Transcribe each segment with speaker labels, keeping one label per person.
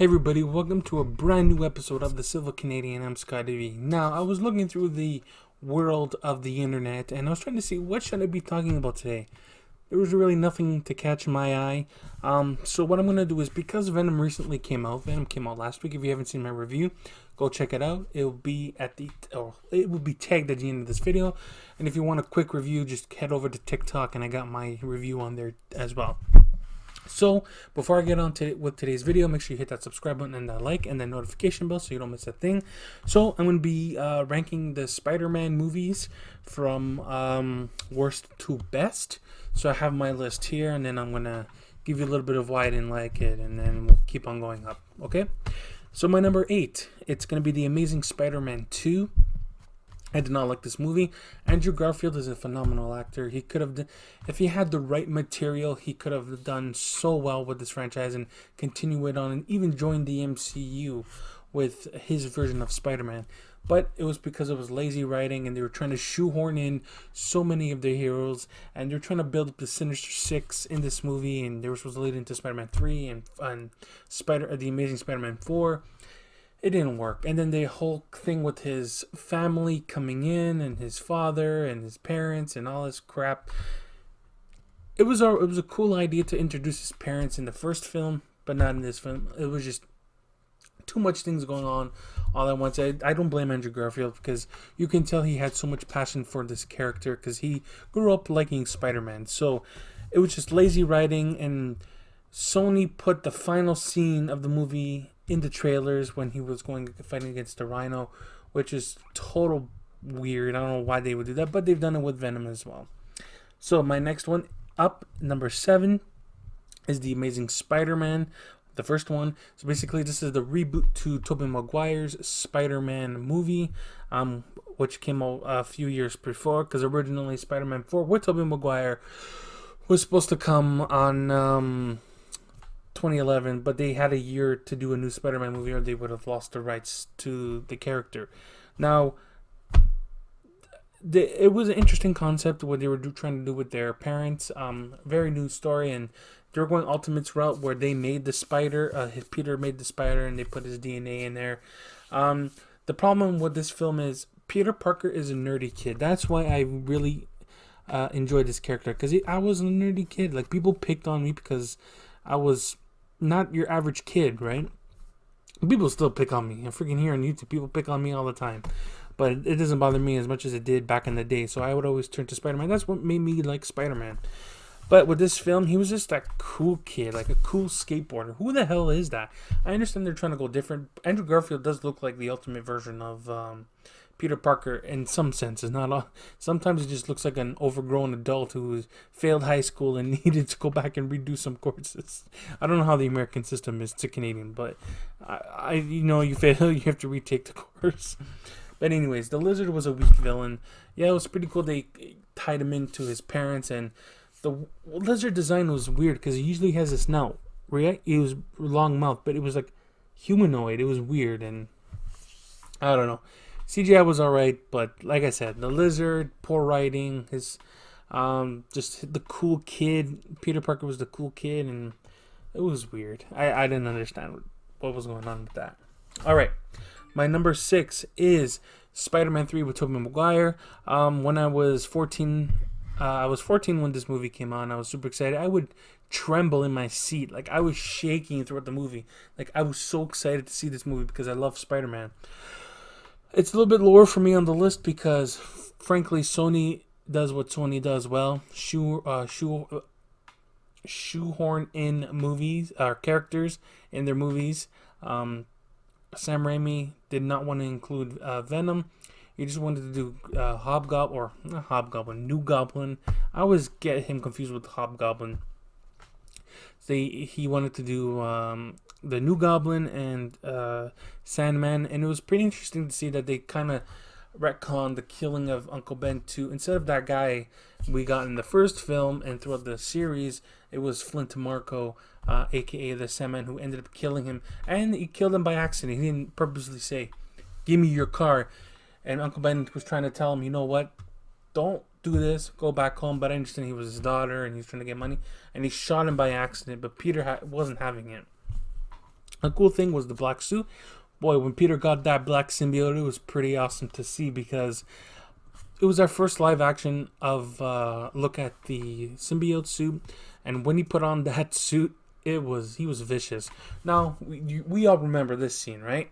Speaker 1: Hey everybody, welcome to a brand new episode of the Silver Canadian. I'm Scotty. Now, I was looking through the world of the internet and I was trying to see what should I be talking about today. There was really nothing to catch my eye. So what I'm going to do is, because Venom recently came out, Venom came out last week. If you haven't seen my review, go check it out. It will be it will be tagged at the end of this video. And if you want a quick review, just head over to TikTok and I got my review on there as well. So, before I get on with today's video, make sure you hit that subscribe button and that like and that notification bell so you don't miss a thing. So, I'm going to be ranking the Spider-Man movies from worst to best. So, I have my list here, and then I'm going to give you a little bit of why I didn't like it, and then we'll keep on going up, okay? So, my number 8, it's going to be The Amazing Spider-Man 2. I did not like this movie. Andrew Garfield is a phenomenal actor. He could have, if he had the right material, he could have done so well with this franchise and continue it on and even join the MCU with his version of Spider-Man. But it was because it was lazy writing and they were trying to shoehorn in so many of their heroes, and they're trying to build up the Sinister Six in this movie, and they were supposed to lead into Spider-Man 3 and The Amazing Spider-Man 4. It didn't work. And then the whole thing with his family coming in and his father and his parents and all this crap. It was a cool idea to introduce his parents in the first film, but not in this film. It was just too much things going on all at once. I don't blame Andrew Garfield, because you can tell he had so much passion for this character because he grew up liking Spider-Man. So it was just lazy writing, and Sony put the final scene of the movie in the trailers when he was fighting against the Rhino, which is total weird. I don't know why they would do that, but they've done it with Venom as well. So my next one up, number 7, is The Amazing Spider-Man, the first one. So basically, this is the reboot to Tobey Maguire's Spider-Man movie, which came out a few years before, because originally Spider-Man 4 with Tobey Maguire was supposed to come on 2011, but they had a year to do a new Spider-Man movie or they would have lost the rights to the character. Now, it was an interesting concept what they were trying to do with their parents. Very new story, and they were going Ultimate's route where they made the spider. Peter made the spider and they put his DNA in there. The problem with this film is Peter Parker is a nerdy kid. That's why I really enjoyed this character, because I was a nerdy kid. Like, people picked on me because I was not your average kid, right? People still pick on me. I freaking hear on YouTube, people pick on me all the time. But it doesn't bother me as much as it did back in the day. So I would always turn to Spider-Man. That's what made me like Spider-Man. But with this film, he was just that cool kid, like a cool skateboarder. Who the hell is that? I understand they're trying to go different. Andrew Garfield does look like the ultimate version of Peter Parker in some senses. Not all. Sometimes he just looks like an overgrown adult who failed high school and needed to go back and redo some courses. I don't know how the American system is to Canadian, but you fail, you have to retake the course. But anyways, the Lizard was a weak villain. Yeah, it was pretty cool. They tied him into his parents, and the Lizard design was weird because he usually has a snout, right? He was long mouth, but it was like humanoid. It was weird, and I don't know. CGI was alright, but like I said, the Lizard, poor writing, his just the cool kid. Peter Parker was the cool kid, and it was weird. I didn't understand what was going on with that. Alright, my number 6 is Spider-Man 3 with Tobey Maguire. When I was 14, I was 14 when this movie came on. I was super excited. I would tremble in my seat. Like, I was shaking throughout the movie. Like, I was so excited to see this movie because I love Spider-Man. It's a little bit lower for me on the list because, frankly, Sony does what Sony does well. Shoehorn in movies, characters in their movies. Sam Raimi did not want to include Venom. He just wanted to do New Goblin. I always get him confused with Hobgoblin. He wanted to do the New Goblin and Sandman, and it was pretty interesting to see that they kind of retconned the killing of Uncle Ben to, instead of that guy we got in the first film and throughout the series, it was Flint Marko, aka the Sandman, who ended up killing him, and he killed him by accident. He didn't purposely say, "Give me your car," and Uncle Ben was trying to tell him, you know what, don't do this, go back home. But I understand he was his daughter and he was trying to get money, and he shot him by accident, but Peter wasn't having it. A cool thing was the black suit. Boy, when Peter got that black symbiote, it was pretty awesome to see because it was our first live action of look at the symbiote suit, and when he put on that suit, he was vicious. Now we all remember this scene, right?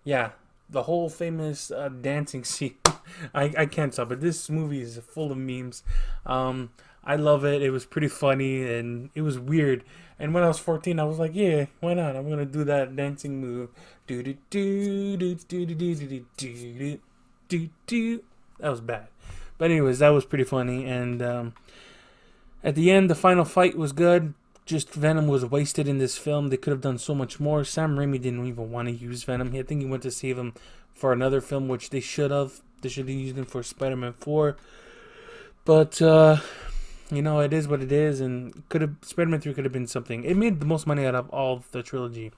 Speaker 1: Yeah, the whole famous dancing scene. I can't stop it. This movie is full of memes. I love it. It was pretty funny and it was weird. And when I was 14, I was like, yeah, why not? I'm gonna do that dancing move. Do do do do do do do do do do do. That was bad. But anyways, that was pretty funny. And at the end, the final fight was good. Just Venom was wasted in this film. They could have done so much more. Sam Raimi didn't even want to use Venom. I think he went to save him for another film, which they should have. They should have used him for Spider-Man 4. But, it is what it is. And Spider-Man 3 could have been something. It made the most money out of all of the trilogy.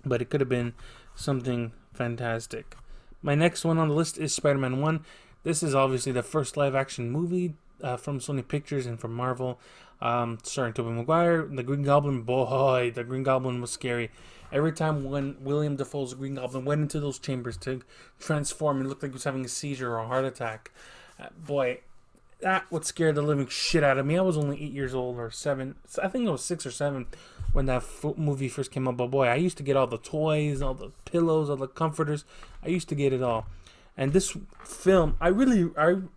Speaker 1: But it could have been something fantastic. My next one on the list is Spider-Man 1. This is obviously the first live-action movie from Sony Pictures and from Marvel. Starring Tobey Maguire, the Green Goblin. Boy, the Green Goblin was scary. Every time when William Dafoe's Green Goblin went into those chambers to transform, it looked like he was having a seizure or a heart attack. Boy, that would scare the living shit out of me. I was only 8 years old or 7. I think I was 6 or 7 when that movie first came out. But boy, I used to get all the toys, all the pillows, all the comforters. I used to get it all. And this film, I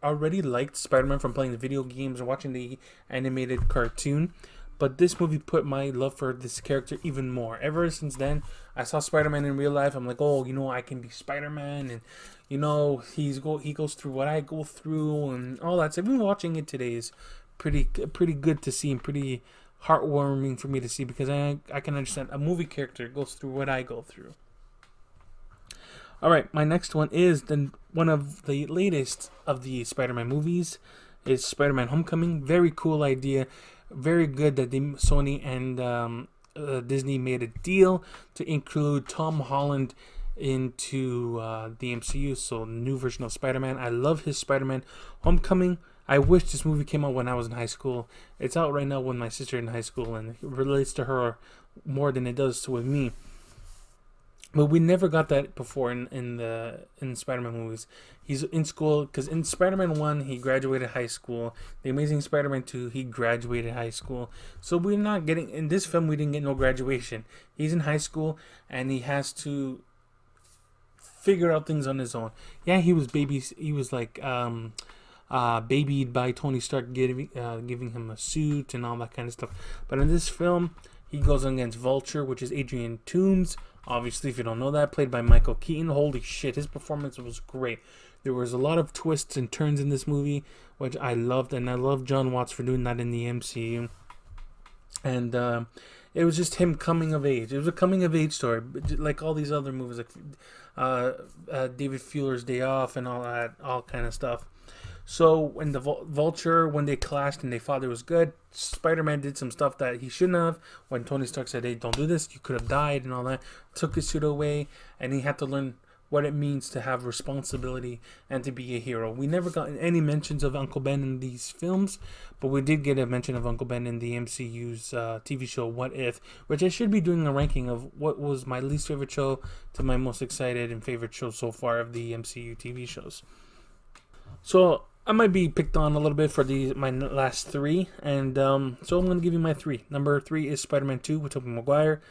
Speaker 1: already liked Spider-Man from playing the video games and watching the animated cartoon. But this movie put my love for this character even more. Ever since then, I saw Spider-Man in real life. I'm like, oh, I can be Spider-Man. And, he goes through what I go through and all that. So even watching it today is pretty good to see and pretty heartwarming for me to see because I can understand a movie character goes through what I go through. Alright, my next one is one of the latest of the Spider-Man movies. Is Spiderman Homecoming. Very cool idea. Very good that Sony and Disney made a deal to include Tom Holland into the MCU. So, new version of Spider-Man. I love his Spider-Man Homecoming. I wish this movie came out when I was in high school. It's out right now with my sister in high school, and it relates to her more than it does with me. But we never got that before in Spider-Man movies. He's in school because in Spider-Man 1 he graduated high school. The Amazing Spider-Man 2 he graduated high school. So we're not getting in this film. We didn't get no graduation. He's in high school and he has to figure out things on his own. Yeah, he was like babied by Tony Stark giving him a suit and all that kind of stuff. But in this film, he goes against Vulture, which is Adrian Toomes. Obviously, if you don't know that, played by Michael Keaton. Holy shit, his performance was great. There was a lot of twists and turns in this movie, which I loved, and I love John Watts for doing that in the MCU. And it was just him coming of age. It was a coming of age story, like all these other movies, like David Fueller's Day Off and all that, all kind of stuff. So when the Vulture, when they clashed and they fought, it was good. Spider-Man did some stuff that he shouldn't have. When Tony Stark said, hey, don't do this, you could have died and all that. Took his suit away, and he had to learn what it means to have responsibility and to be a hero. We never got any mentions of Uncle Ben in these films, but we did get a mention of Uncle Ben in the MCU's TV show What If, which I should be doing a ranking of what was my least favorite show to my most excited and favorite show so far of the MCU TV shows. So I might be picked on a little bit for my last three, and so I'm going to give you my three. Number 3 is Spider-Man 2 with Tobey Maguire.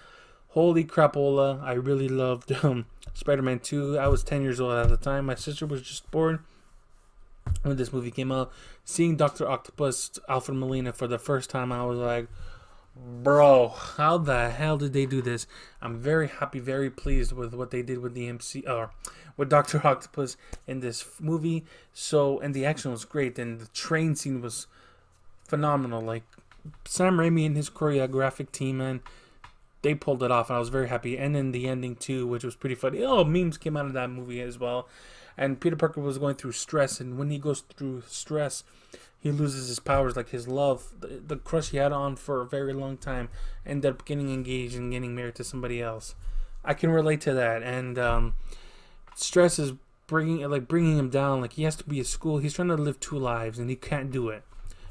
Speaker 1: Holy crapola, I really loved Spider-Man 2. I was 10 years old at the time. My sister was just born when this movie came out. Seeing Dr. Octopus, Alfred Molina, for the first time, I was like, Bro, how the hell did they do this? I'm very happy, very pleased with what they did with the MC or with Doctor Octopus in this movie. So, and the action was great, and the train scene was phenomenal. Like Sam Raimi and his choreographic team, man, they pulled it off, and I was very happy. And then the ending too, which was pretty funny. Oh, memes came out of that movie as well. And Peter Parker was going through stress, and when he goes through stress, he loses his powers, like his love, the crush he had on for a very long time, ended up getting engaged and getting married to somebody else. I can relate to that, and stress is bringing him down. Like he has to be at school. He's trying to live two lives, and he can't do it,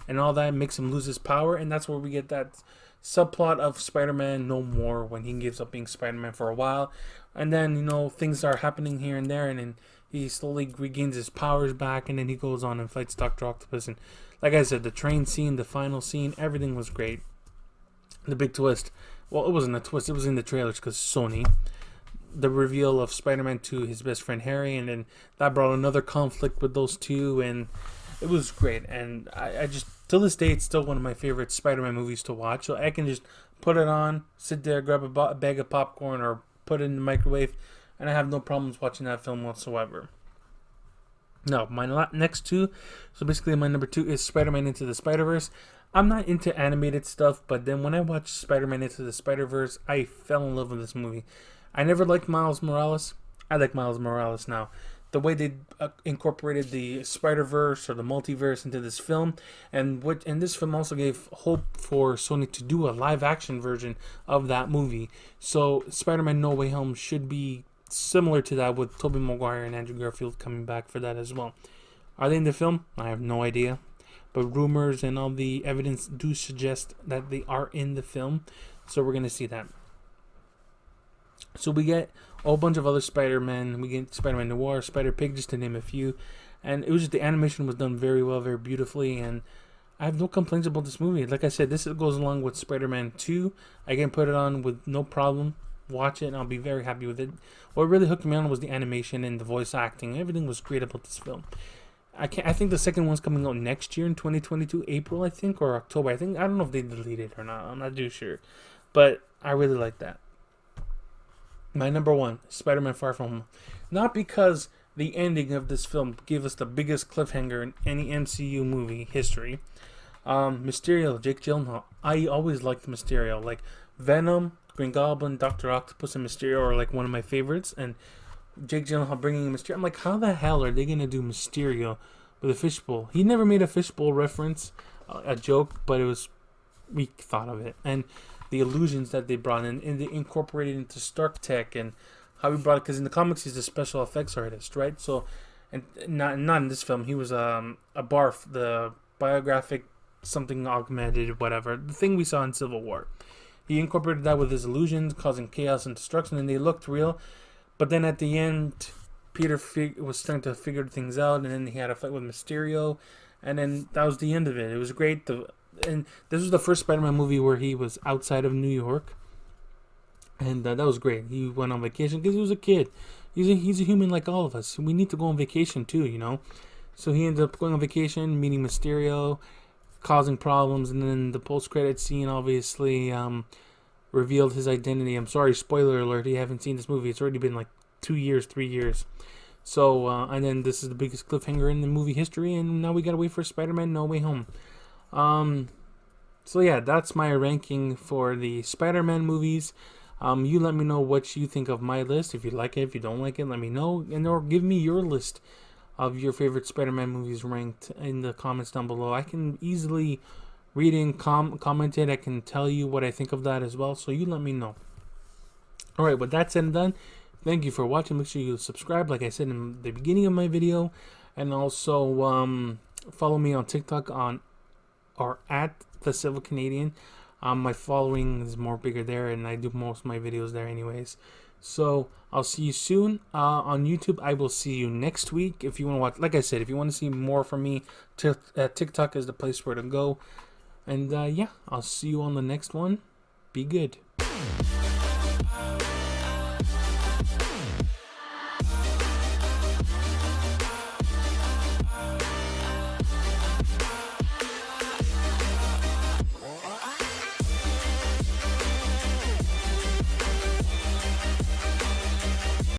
Speaker 1: and all that makes him lose his power. And that's where we get that subplot of Spider-Man No More, when he gives up being Spider-Man for a while, and then things are happening here and there, and then he slowly regains his powers back, and then he goes on and fights Dr. Octopus. And like I said, the train scene, the final scene, everything was great. The big twist, well, it wasn't a twist, it was in the trailers because Sony. The reveal of Spider-Man to his best friend Harry, and then that brought another conflict with those two, and it was great. And I just, till this day, it's still one of my favorite Spider-Man movies to watch. So I can just put it on, sit there, grab a bag of popcorn, or put it in the microwave, and I have no problems watching that film whatsoever. Now, my next two, so basically my number 2 is Spider-Man Into the Spiderverse. I'm not into animated stuff, but then when I watched Spider-Man Into the Spiderverse, I fell in love with this movie. I never liked Miles Morales. I like Miles Morales now. The way they incorporated the Spider-Verse or the multiverse into this film, and this film also gave hope for Sony to do a live-action version of that movie. So Spider-Man No Way Home should be similar to that, with Tobey Maguire and Andrew Garfield coming back for that as well. Are they in the film? I have no idea, but rumors and all the evidence do suggest that they are in the film, so we're going to see that. So we get a whole bunch of other Spider-Man. We get Spider-Man Noir, Spider-Pig, just to name a few. And it was just, the animation was done very well, very beautifully, and I have no complaints about this movie. Like I said, this goes along with Spider-Man 2. I can put it on with no problem. Watch it, and I'll be very happy with it. What really hooked me on was the animation and the voice acting. Everything was great about this film. I think the second one's coming out next year in 2022, April, I think, or October. I don't know if they deleted it or not. I'm not too sure. But I really like that. My number 1, Spider-Man Far From Home. Not because the ending of this film gave us the biggest cliffhanger in any MCU movie history. Mysterio, Jake Gyllenhaal. I always liked Mysterio. Like Venom, Green Goblin, Dr. Octopus, and Mysterio are like one of my favorites. And Jake Gyllenhaal bringing Mysterio, I'm like, how the hell are they going to do Mysterio with a fishbowl? He never made a fishbowl reference, a joke, but we thought of it. And the illusions that they brought in, and they incorporated into Stark Tech, and how we brought it, because in the comics he's a special effects artist, right? So, and not in this film, he was a BARF, the biographic something augmented, whatever, the thing we saw in Civil War. He incorporated that with his illusions, causing chaos and destruction, and they looked real. But then at the end, Peter was starting to figure things out, and then he had a fight with Mysterio, and then that was the end of it. It was great. And this was the first Spider-Man movie where he was outside of New York, and that was great. He went on vacation because he was a kid. He's a human like all of us. We need to go on vacation too, So he ended up going on vacation, meeting Mysterio, causing problems, and then the post-credit scene obviously revealed his identity. I'm sorry, spoiler alert, you haven't seen this movie. It's already been like 2 years, 3 years. So, and then this is the biggest cliffhanger in the movie history, and now we gotta wait for Spider-Man No Way Home. So yeah, that's my ranking for the Spider-Man movies. You let me know what you think of my list. If you like it, if you don't like it, let me know, and or give me your list of your favorite Spider-Man movies ranked in the comments down below. I can easily read and comment it. I can tell you what I think of that as well, so you let me know. Alright, with that said and done, thank you for watching. Make sure you subscribe, like I said in the beginning of my video, and also follow me on TikTok or at the Civil Canadian. My following is more bigger there, and I do most of my videos there anyways. So I'll see you soon on YouTube. I will see you next week. If you want to watch, like I said, if you want to see more from me, TikTok is the place where to go. And yeah, I'll see you on the next one. Be good.